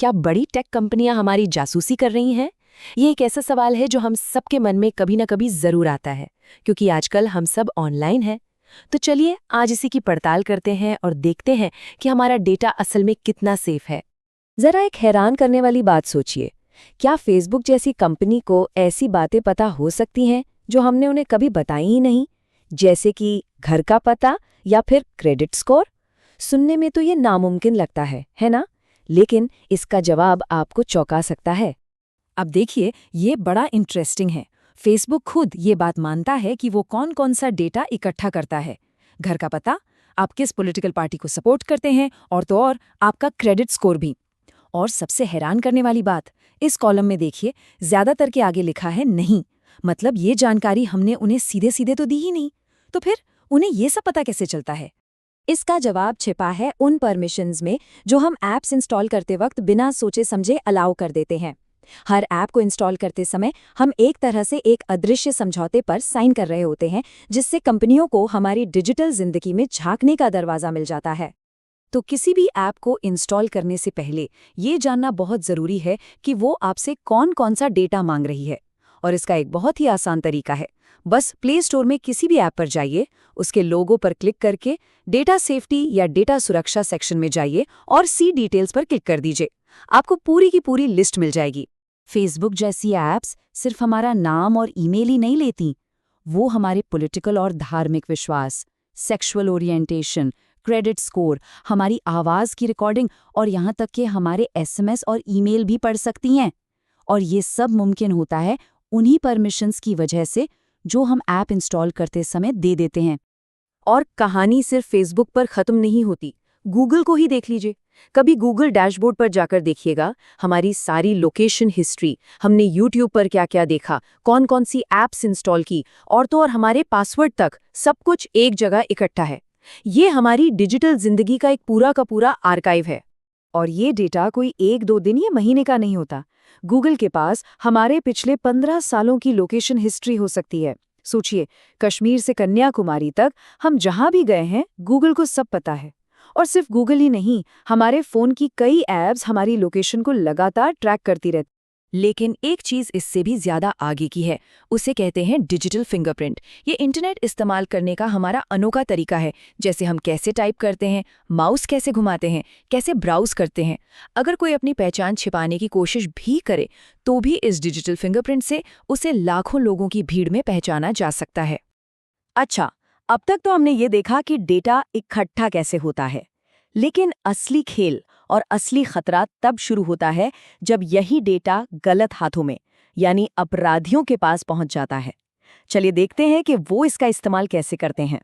क्या बड़ी टेक कंपनियां हमारी जासूसी कर रही हैं? ये एक ऐसा सवाल है जो हम सबके मन में कभी ना कभी जरूर आता है, क्योंकि आजकल हम सब ऑनलाइन हैं। तो चलिए आज इसी की पड़ताल करते हैं और देखते हैं कि हमारा डेटा असल में कितना सेफ है। जरा एक हैरान करने वाली बात सोचिए, क्या फेसबुक जैसी कंपनी को ऐसी बातें पता हो सकती हैं जो हमने उन्हें कभी बताई ही नहीं, जैसे कि घर का पता या फिर क्रेडिट स्कोर? सुनने में तो ये नामुमकिन लगता है ना? लेकिन इसका जवाब आपको चौंका सकता है। अब देखिए, ये बड़ा इंटरेस्टिंग है। फेसबुक खुद ये बात मानता है कि वो कौन कौन सा डेटा इकट्ठा करता है। घर का पता, आप किस पॉलिटिकल पार्टी को सपोर्ट करते हैं, और तो और आपका क्रेडिट स्कोर भी। और सबसे हैरान करने वाली बात, इस कॉलम में देखिए, ज्यादातर के आगे लिखा है नहीं। मतलब ये जानकारी हमने उन्हें सीधे सीधे तो दी ही नहीं, तो फिर उन्हें ये सब पता कैसे चलता है? इसका जवाब छिपा है उन परमिशंस में जो हम ऐप्स इंस्टॉल करते वक्त बिना सोचे समझे अलाउ कर देते हैं। हर ऐप को इंस्टॉल करते समय हम एक तरह से एक अदृश्य समझौते पर साइन कर रहे होते हैं, जिससे कंपनियों को हमारी डिजिटल जिंदगी में झांकने का दरवाजा मिल जाता है। तो किसी भी ऐप को इंस्टॉल करने से पहले ये जानना बहुत ज़रूरी है कि वो आपसे कौन कौन सा डेटा मांग रही है। और इसका एक बहुत ही आसान तरीका है, बस प्ले स्टोर में किसी भी ऐप पर जाइए, उसके लोगो पर क्लिक करके डेटा सेफ्टी या डेटा सुरक्षा सेक्शन में जाइए और सी डिटेल्स पर क्लिक कर दीजिए। आपको पूरी की पूरी लिस्ट मिल जाएगी। फेसबुक जैसी ऐप्स सिर्फ हमारा नाम और ईमेल ही नहीं लेती, वो हमारे पॉलिटिकल और धार्मिक विश्वास, सेक्सुअल ओरिएंटेशन, क्रेडिट स्कोर, हमारी आवाज़ की रिकॉर्डिंग और यहाँ तक कि हमारे एसएमएस और ईमेल भी पढ़ सकती हैं। और ये सब मुमकिन होता है उन्हीं परमिशंस की वजह से जो हम ऐप इंस्टॉल करते समय दे देते हैं। और कहानी सिर्फ फेसबुक पर खत्म नहीं होती, गूगल को ही देख लीजिए। कभी गूगल डैशबोर्ड पर जाकर देखिएगा, हमारी सारी लोकेशन हिस्ट्री, हमने यूट्यूब पर क्या क्या देखा, कौन कौन सी ऐप्स इंस्टॉल की, और तो और हमारे पासवर्ड तक, सब कुछ एक जगह इकट्ठा है। ये हमारी डिजिटल जिंदगी का एक पूरा का पूरा आर्काइव है। और ये डेटा कोई 1-2 दिन या महीने का नहीं होता। गूगल के पास हमारे पिछले 15 सालों की लोकेशन हिस्ट्री हो सकती है। सोचिए, कश्मीर से कन्याकुमारी तक हम जहां भी गए हैं, गूगल को सब पता है। और सिर्फ गूगल ही नहीं, हमारे फोन की कई ऐप्स हमारी लोकेशन को लगातार ट्रैक करती रहती। लेकिन एक चीज इससे भी ज्यादा आगे की है, उसे कहते हैं डिजिटल फिंगरप्रिंट। ये इंटरनेट इस्तेमाल करने का हमारा अनोखा तरीका है, जैसे हम कैसे टाइप करते हैं, माउस कैसे घुमाते हैं, कैसे ब्राउज करते हैं। अगर कोई अपनी पहचान छिपाने की कोशिश भी करे, तो भी इस डिजिटल फिंगरप्रिंट से उसे लाखों लोगों की भीड़ में पहचाना जा सकता है। अच्छा, अब तक तो हमने ये देखा कि डेटा इकट्ठा कैसे होता है, लेकिन असली खेल और असली खतरा तब शुरू होता है जब यही डेटा गलत हाथों में, यानी अपराधियों के पास पहुंच जाता है। चलिए देखते हैं कि वो इसका इस्तेमाल कैसे करते हैं।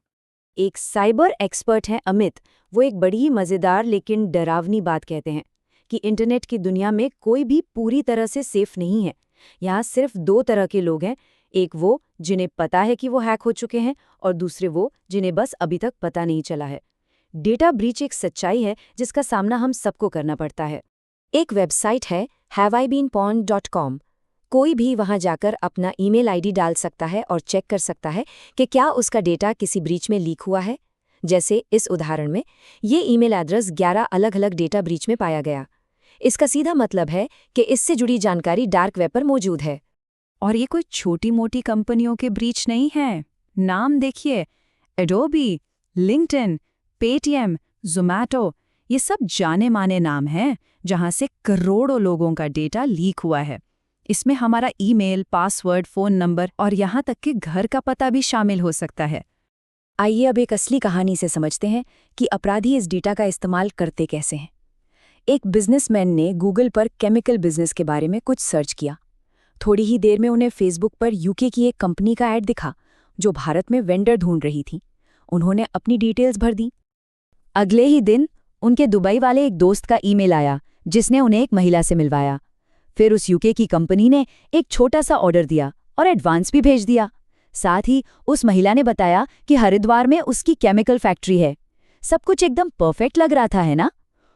एक साइबर एक्सपर्ट हैं अमित। वो एक बड़ी ही मजेदार लेकिन डरावनी बात कहते हैं कि इंटरनेट की दुनिया में कोई भी पूरी तरह से सेफ नहीं है। यहाँ सिर्फ 2 तरह के लोग हैं, एक वो जिन्हें पता है कि वो हैक हो चुके हैं, और दूसरे वो जिन्हें बस अभी तक पता नहीं चला है। डेटा ब्रीच एक सच्चाई है जिसका सामना हम सबको करना पड़ता है। एक वेबसाइट है haveibeenpawned.com। कोई भी वहां जाकर अपना ईमेल आईडी डाल सकता है और चेक कर सकता है कि क्या उसका डेटा किसी ब्रीच में लीक हुआ है। जैसे इस उदाहरण में, ये ईमेल एड्रेस 11 अलग अलग डेटा ब्रीच में पाया गया। इसका सीधा मतलब है कि इससे जुड़ी जानकारी डार्क वेब पर मौजूद है। और ये कोई छोटी मोटी कंपनियों के ब्रीच नहीं है। नाम देखिए, एडोबी, लिंक्डइन, पेटीएम, ज़ोमैटो, ये सब जाने माने नाम हैं जहां से करोड़ों लोगों का डेटा लीक हुआ है। इसमें हमारा ईमेल, पासवर्ड, फ़ोन नंबर और यहाँ तक कि घर का पता भी शामिल हो सकता है। आइए अब एक असली कहानी से समझते हैं कि अपराधी इस डेटा का इस्तेमाल करते कैसे हैं। एक बिजनेसमैन ने गूगल पर केमिकल बिजनेस के बारे में कुछ सर्च किया। थोड़ी ही देर में उन्हें फेसबुक पर यूके की एक कंपनी का ऐड दिखा जो भारत में वेंडर ढूंढ रही थी। उन्होंने अपनी डिटेल्स भर दी। अगले ही दिन उनके दुबई वाले एक दोस्त का ईमेल आया जिसने उन्हें एक महिला से मिलवाया। फिर उस यूके की कंपनी ने एक छोटा सा ऑर्डर दिया और एडवांस भी भेज दिया। साथ ही उस महिला ने बताया कि हरिद्वार में उसकी केमिकल फैक्ट्री है। सब कुछ एकदम परफेक्ट लग रहा था, है ना?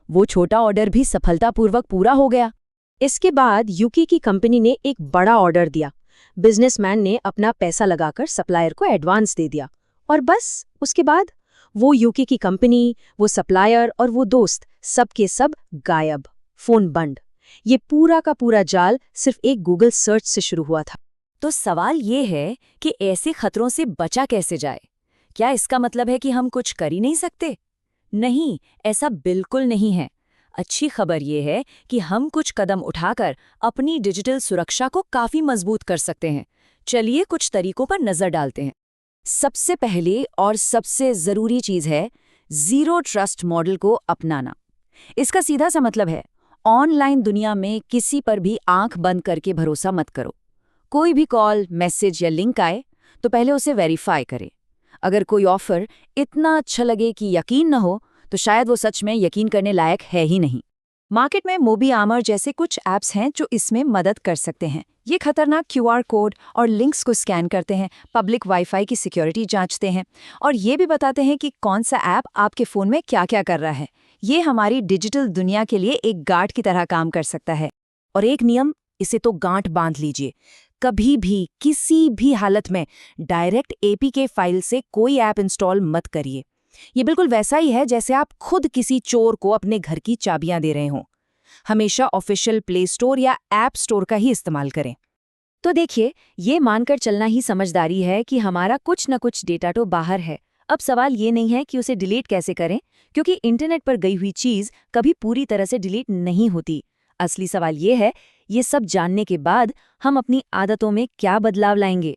वो छोटा ऑर्डर भी सफलतापूर्वक पूरा हो गया। इसके बाद यूके की कंपनी ने एक बड़ा ऑर्डर दिया। बिजनेसमैन ने अपना पैसा लगाकर सप्लायर को एडवांस दे दिया, और बस उसके बाद वो यूके की कंपनी, वो सप्लायर और वो दोस्त सब के सब गायब, फोन बंद। ये पूरा का पूरा जाल सिर्फ एक गूगल सर्च से शुरू हुआ था। तो सवाल ये है कि ऐसे खतरों से बचा कैसे जाए? क्या इसका मतलब है कि हम कुछ कर ही नहीं सकते? नहीं, ऐसा बिल्कुल नहीं है। अच्छी खबर ये है कि हम कुछ कदम उठाकर अपनी डिजिटल सुरक्षा को काफी मजबूत कर सकते हैं। चलिए कुछ तरीकों पर नजर डालते हैं। सबसे पहले और सबसे जरूरी चीज है जीरो ट्रस्ट मॉडल को अपनाना। इसका सीधा सा मतलब है ऑनलाइन दुनिया में किसी पर भी आंख बंद करके भरोसा मत करो। कोई भी कॉल, मैसेज या लिंक आए तो पहले उसे वेरीफाई करें। अगर कोई ऑफर इतना अच्छा लगे कि यकीन न हो तो शायद वो सच में यकीन करने लायक है ही नहीं। मार्केट में मोबी आमर जैसे कुछ ऐप्स हैं जो इसमें मदद कर सकते हैं। ये खतरनाक क्यूआर कोड और लिंक्स को स्कैन करते हैं, पब्लिक वाईफाई की सिक्योरिटी जांचते हैं और ये भी बताते हैं कि कौन सा ऐप आपके फ़ोन में क्या क्या कर रहा है। ये हमारी डिजिटल दुनिया के लिए एक गार्ड की तरह काम कर सकता है। और एक नियम, इसे तो गांठ बांध लीजिए, कभी भी किसी भी हालत में डायरेक्ट एपीके फाइल से कोई ऐप इंस्टॉल मत करिए। ये बिल्कुल वैसा ही है जैसे आप खुद किसी चोर को अपने घर की चाबियां दे रहे हों। हमेशा ऑफिशियल प्ले स्टोर या ऐप स्टोर का ही इस्तेमाल करें। तो देखिए, ये मानकर चलना ही समझदारी है कि हमारा कुछ न कुछ डेटा तो बाहर है। अब सवाल ये नहीं है कि उसे डिलीट कैसे करें, क्योंकि इंटरनेट पर गई हुई चीज़ कभी पूरी तरह से डिलीट नहीं होती। असली सवाल ये है, ये सब जानने के बाद हम अपनी आदतों में क्या बदलाव लाएंगे।